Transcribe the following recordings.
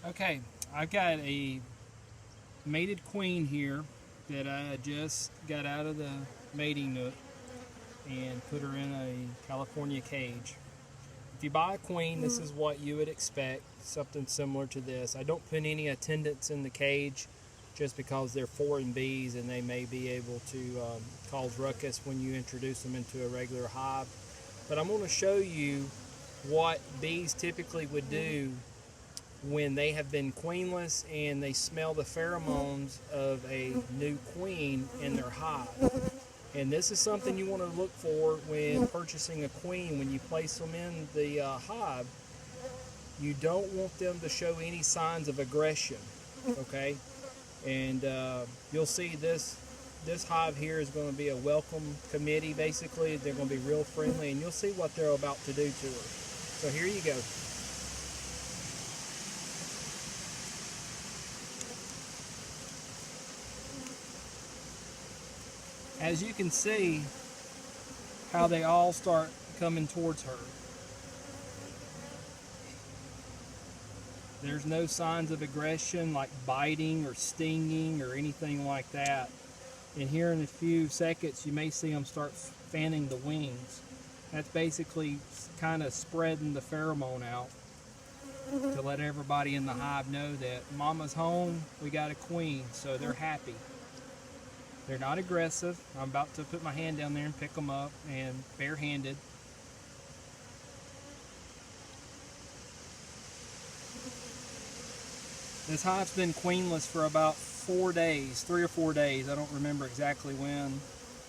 Okay, I've got a mated queen here that I just got out of the mating nook and put her in a California cage. If you buy a queen, this is what you would expect, something similar to this. I don't put any attendants in the cage just because they're foreign bees and they may be able to cause ruckus when you introduce them into a regular hive. But I'm going to show you what bees typically would do when they have been queenless and they smell the pheromones of a new queen in their hive. And this is something you want to look for when purchasing a queen. When you place them in the hive, you don't want them to show any signs of aggression, okay? And you'll see this hive here is going to be a welcome committee, basically. They're going to be real friendly, and you'll see what they're about to do to her. So here you go. As you can see how they all start coming towards her. There's no signs of aggression like biting or stinging or anything like that. And here in a few seconds you may see them start fanning the wings. That's basically kind of spreading the pheromone out to let everybody in the hive know that mama's home, we got a queen, so they're happy. They're not aggressive. I'm about to put my hand down there and pick them up, and barehanded. This hive's been queenless for about 4 days, 3 or 4 days. I don't remember exactly when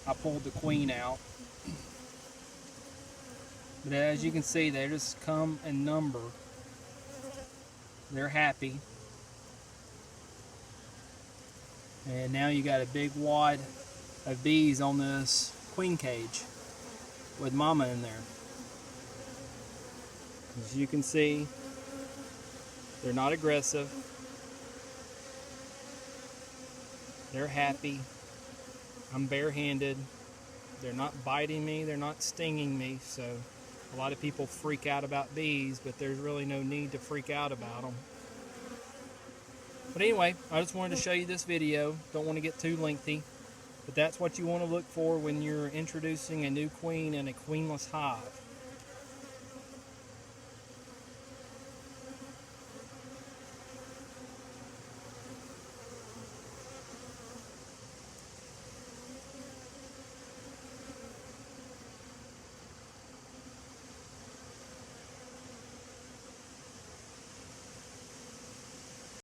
I pulled the queen out. But as you can see, they just come in number. They're happy. And now you got a big wad of bees on this queen cage with mama in there. As you can see, they're not aggressive. They're happy. I'm barehanded. They're not biting me. They're not stinging me. So a lot of people freak out about bees, but there's really no need to freak out about them. But anyway, I just wanted to show you this video. Don't want to get too lengthy, but that's what you want to look for when you're introducing a new queen in a queenless hive.